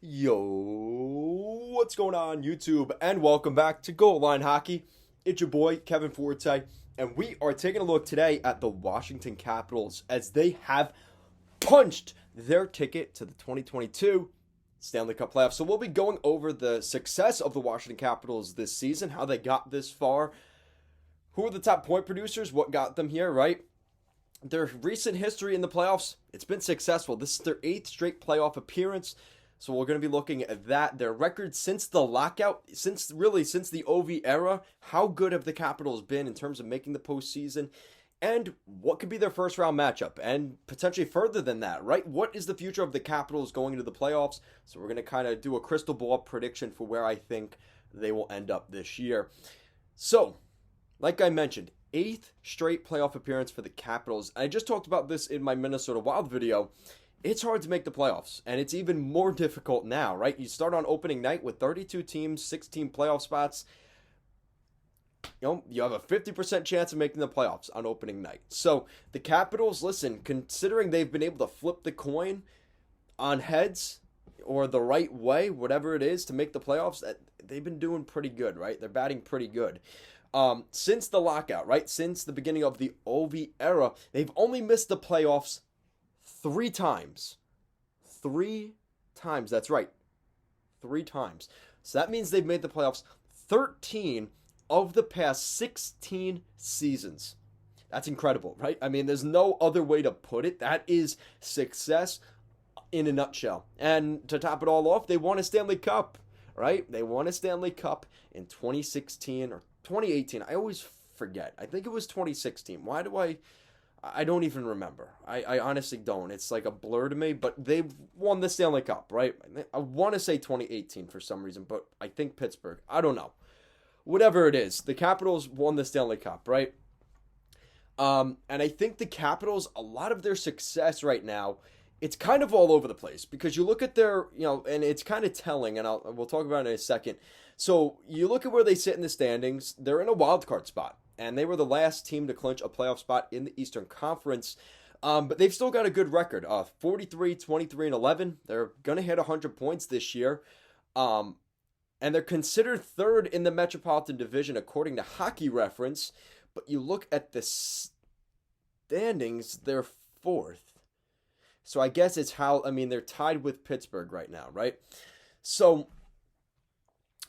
Yo, what's going on, YouTube? And welcome back to Goal Line Hockey. It's your boy, Kevin Forte, and we are taking a look today at the Washington Capitals as they have punched their ticket to the 2022 Stanley Cup playoffs. So we'll be going over the success of the Washington Capitals this season, how they got this far, who are the top point producers, what got them here, right? Their recent history in the playoffs, it's been successful. This is their 8th straight playoff appearance. So we're going to be looking at that. Their record since the lockout, since the OV era, how good have the Capitals been in terms of making the postseason, and what could be their first round matchup, and potentially further than that, right? What is the future of the Capitals going into the playoffs? So we're going to kind of do a crystal ball prediction for where I think they will end up this year. So, like I mentioned, 8th straight playoff appearance for the Capitals. I just talked about this in my Minnesota Wild video. It's hard to make the playoffs, and it's even more difficult now, right? You start on opening night with 32 teams, 16 playoff spots. You have a 50% chance of making the playoffs on opening night. So the Capitals, listen, considering they've been able to flip the coin on heads or the right way, whatever it is, to make the playoffs, they've been doing pretty good, right? They're batting pretty good. Since the lockout, right? Since the beginning of the OV era, they've only missed the playoffs 3 times. 3 times, that's right. 3 times. So that means they've made the playoffs 13 of the past 16 seasons. That's incredible, right? I mean, there's no other way to put it. That is success in a nutshell. And to top it all off, they won a Stanley Cup, right? They won a Stanley Cup in 2016 or 2018. I always forget. I think it was 2016. Why do I don't even remember. I honestly don't. It's like a blur to me, but they've won the Stanley Cup, right? I want to say 2018 for some reason, but I think Pittsburgh. I don't know. Whatever it is, the Capitals won the Stanley Cup, right? And I think the Capitals, a lot of their success right now, it's kind of all over the place because you look at their, and it's kind of telling, and we'll talk about it in a second. So you look at where they sit in the standings, they're in a wild card spot. And they were the last team to clinch a playoff spot in the Eastern Conference. But they've still got a good record. 43, 23, and 11. They're going to hit 100 points this year. And they're considered third in the Metropolitan Division according to Hockey Reference. But you look at the standings, they're 4th. So I guess it's they're tied with Pittsburgh right now, right? So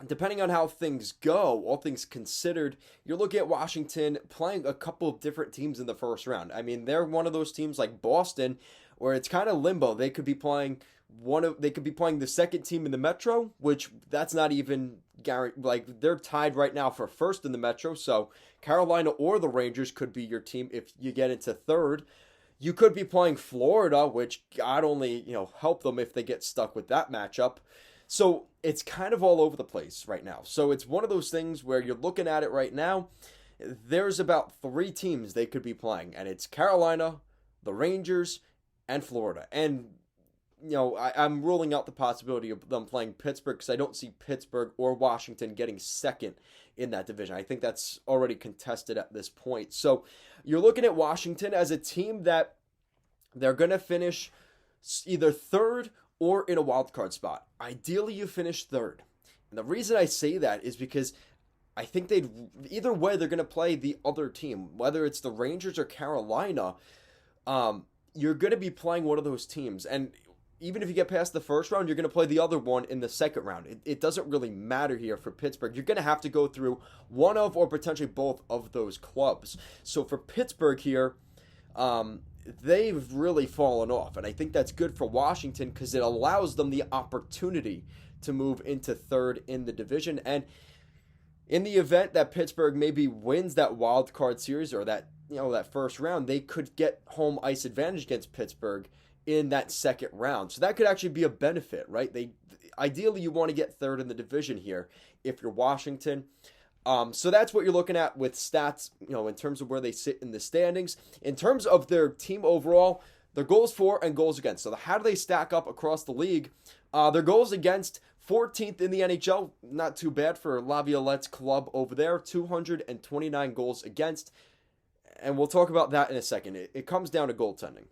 depending on how things go, all things considered, you're looking at Washington playing a couple of different teams in the first round. I mean, they're one of those teams like Boston where it's kind of limbo. They could be playing the second team in the Metro, which that's not even guaranteed. Like, they're tied right now for first in the Metro, so Carolina or the Rangers could be your team if you get into third. You could be playing Florida, which God only, help them if they get stuck with that matchup. So it's kind of all over the place right now. So it's one of those things where you're looking at it right now. There's about 3 teams they could be playing, and it's Carolina, the Rangers, and Florida. And, I'm ruling out the possibility of them playing Pittsburgh because I don't see Pittsburgh or Washington getting second in that division. I think that's already contested at this point. So you're looking at Washington as a team that they're going to finish either third or in a wild card spot. Ideally, you finish third. And the reason I say that is because I think either way, they're going to play the other team, whether it's the Rangers or Carolina. You're going to be playing one of those teams. And even if you get past the first round, you're going to play the other one in the second round. It doesn't really matter here for Pittsburgh. You're going to have to go through one of or potentially both of those clubs. So for Pittsburgh here, they've really fallen off. And I think that's good for Washington because it allows them the opportunity to move into third in the division. And in the event that Pittsburgh maybe wins that wild card series or that first round, they could get home ice advantage against Pittsburgh in that second round. So that could actually be a benefit, right? Ideally, you want to get third in the division here if you're Washington. So that's what you're looking at with stats, in terms of where they sit in the standings. In terms of their team overall, their goals for and goals against. So how do they stack up across the league? Their goals against, 14th in the NHL. Not too bad for Laviolette's club over there. 229 goals against. And we'll talk about that in a second. It comes down to goaltending.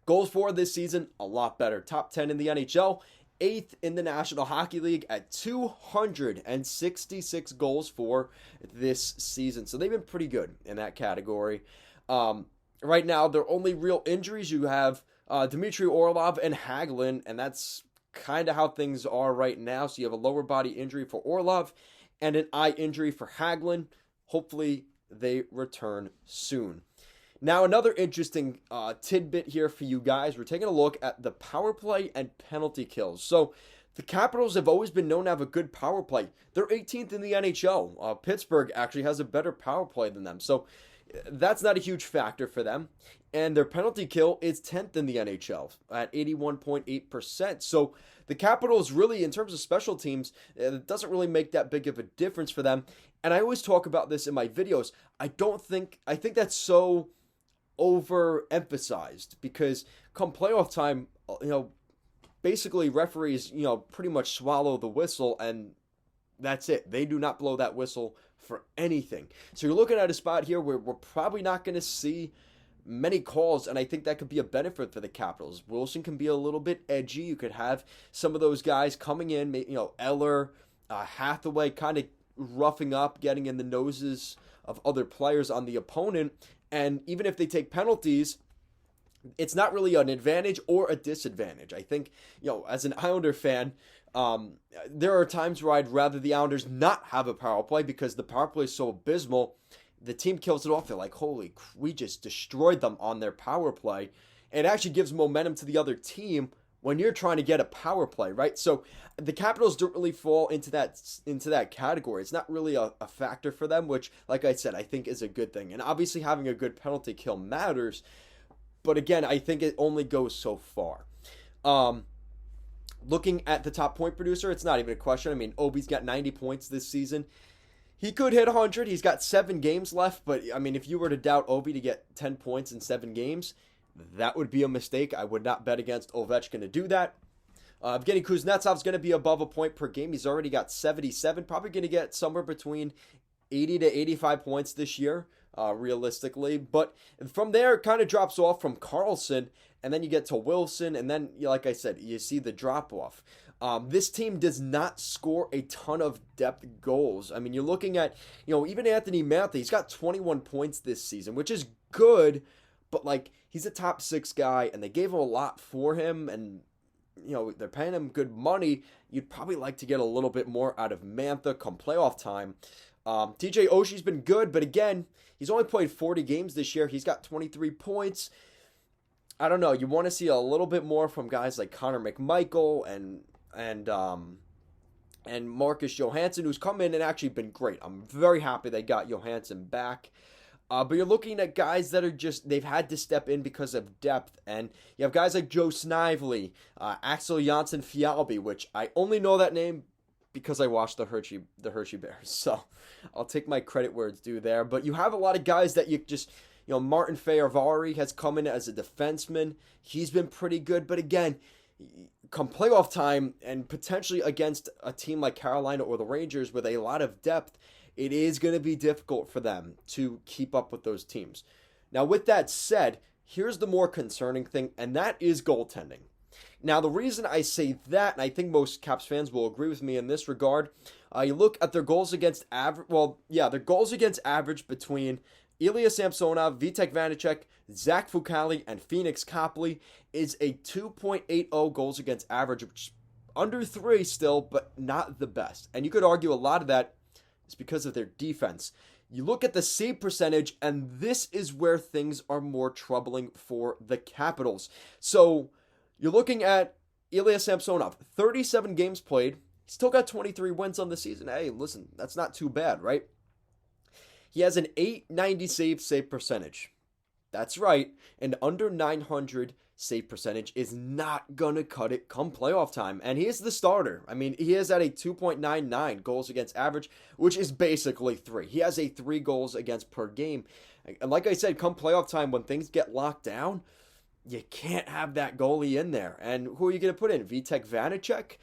Goals for this season, a lot better. Top 10 in the NHL. 8th in the National Hockey League at 266 goals for this season. So they've been pretty good in that category. Right now, their only real injuries, you have Dmitry Orlov and Hagelin, and that's kind of how things are right now. So you have a lower body injury for Orlov and an eye injury for Hagelin. Hopefully they return soon. Now, another interesting tidbit here for you guys. We're taking a look at the power play and penalty kills. So the Capitals have always been known to have a good power play. They're 18th in the NHL. Pittsburgh actually has a better power play than them. So that's not a huge factor for them. And their penalty kill is 10th in the NHL at 81.8%. So the Capitals really, in terms of special teams, it doesn't really make that big of a difference for them. And I always talk about this in my videos. I think that's so overemphasized because come playoff time, basically referees, pretty much swallow the whistle and that's it. They do not blow that whistle for anything. So you're looking at a spot here where we're probably not going to see many calls, and I think that could be a benefit for the Capitals. Wilson can be a little bit edgy. You could have some of those guys coming in, Eller, Hathaway kind of roughing up, getting in the noses of other players on the opponent, and even if they take penalties, it's not really an advantage or a disadvantage. I think, as an Islander fan, there are times where I'd rather the Islanders not have a power play because the power play is so abysmal. The team kills it off. They're like, holy, we just destroyed them on their power play. And it actually gives momentum to the other team when you're trying to get a power play, right? So the Capitals don't really fall into that category. It's not really a factor for them, which, like I said, I think is a good thing. And obviously having a good penalty kill matters. But again, I think it only goes so far. Looking at the top point producer, it's not even a question. I mean, Obi's got 90 points this season. He could hit 100. He's got 7 games left. But, I mean, if you were to doubt Obi to get 10 points in 7 games, that would be a mistake. I would not bet against Ovechkin to do that. Evgeny Kuznetsov's going to be above a point per game. He's already got 77. Probably going to get somewhere between 80 to 85 points this year, realistically. But from there, it kind of drops off from Carlson. And then you get to Wilson. And then, like I said, you see the drop-off. This team does not score a ton of depth goals. I mean, you're looking at, even Anthony Mantha, he's got 21 points this season, which is good, but, he's a top 6 guy, and they gave him a lot for him, and, they're paying him good money. You'd probably like to get a little bit more out of Mantha come playoff time. TJ Oshie's been good, but again, he's only played 40 games this year. He's got 23 points. I don't know. You want to see a little bit more from guys like Connor McMichael and Marcus Johansson, who's come in and actually been great. I'm very happy they got Johansson back. But you're looking at guys that are they've had to step in because of depth. And you have guys like Joe Snively, Axel Janssen-Fjallby, which I only know that name because I watched the Hershey Bears. So I'll take my credit where it's due there. But you have a lot of guys that you just, Martin Fehervary has come in as a defenseman. He's been pretty good. But again, come playoff time and potentially against a team like Carolina or the Rangers with a lot of depth, it is going to be difficult for them to keep up with those teams. Now, with that said, here's the more concerning thing, and that is goaltending. Now, the reason I say that, and I think most Caps fans will agree with me in this regard, you look at their goals against average, their goals against average between Ilya Samsonov, Vitek Vanacek, Zach Fucale, and Phoenix Copley is a 2.80 goals against average, which is under 3 still, but not the best. And you could argue a lot of that is because of their defense. You look at the save percentage, and this is where things are more troubling for the Capitals. So you're looking at Ilya Samsonov, 37 games played. He's still got 23 wins on the season. Hey, listen, that's not too bad, right? He has an .890 save percentage. That's right, and under 900 save percentage is not going to cut it come playoff time. And he is the starter. I mean, he is at a 2.99 goals against average, which is basically 3. He has a 3 goals against per game. And like I said, come playoff time, when things get locked down, you can't have that goalie in there. And who are you going to put in? Vitek Vanacek?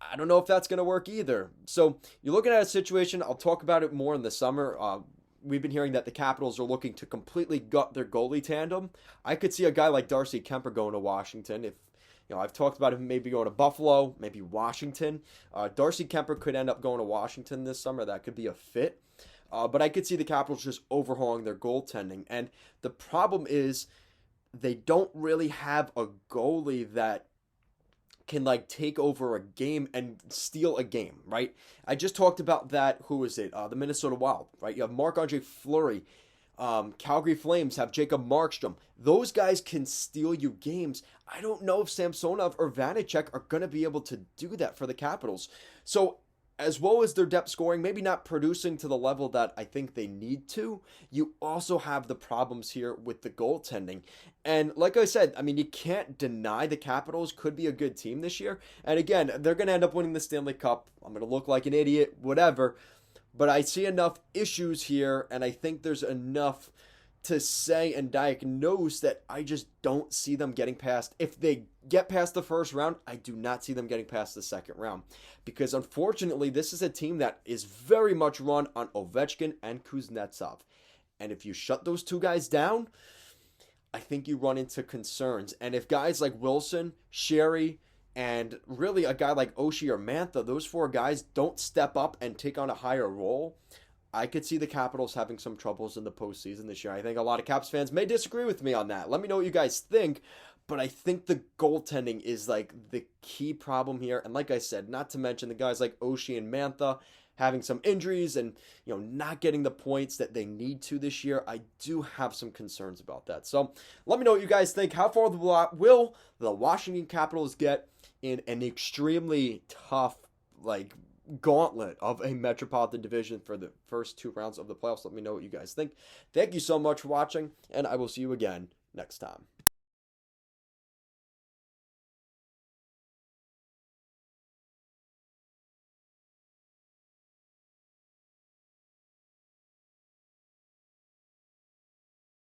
I don't know if that's going to work either. So you're looking at a situation, I'll talk about it more in the summer. We've been hearing that the Capitals are looking to completely gut their goalie tandem. I could see a guy like Darcy Kemper going to Washington if I've talked about him maybe going to Buffalo, maybe Washington. Darcy Kemper could end up going to Washington this summer. That could be a fit. But I could see the Capitals just overhauling their goaltending. And the problem is they don't really have a goalie that can like take over a game and steal a game, right? I just talked about that. Who is it? The Minnesota Wild, right? You have Marc-Andre Fleury. Calgary Flames have Jacob Markstrom. Those guys can steal you games. I don't know if Samsonov or Vanacek are going to be able to do that for the Capitals. So as well as their depth scoring, maybe not producing to the level that I think they need to, you also have the problems here with the goaltending. And like I said, I mean, you can't deny the Capitals could be a good team this year. And again, they're going to end up winning the Stanley Cup. I'm going to look like an idiot, whatever. But I see enough issues here, and I think there's enough to say and diagnose that I just don't see them getting past. If they get past the first round, I do not see them getting past the second round. Because unfortunately, this is a team that is very much run on Ovechkin and Kuznetsov. And if you shut those two guys down, I think you run into concerns. And if guys like Wilson, Sherry, and really a guy like Oshie or Mantha, those four guys don't step up and take on a higher role, I could see the Capitals having some troubles in the postseason this year. I think a lot of Caps fans may disagree with me on that. Let me know what you guys think. But I think the goaltending is like the key problem here. And like I said, not to mention the guys like Oshie and Mantha having some injuries and not getting the points that they need to this year. I do have some concerns about that. So let me know what you guys think. How far will the Washington Capitals get in an extremely tough gauntlet of a Metropolitan Division for the first 2 rounds of the playoffs? Let me know what you guys think. Thank you so much for watching, and I will see you again next time.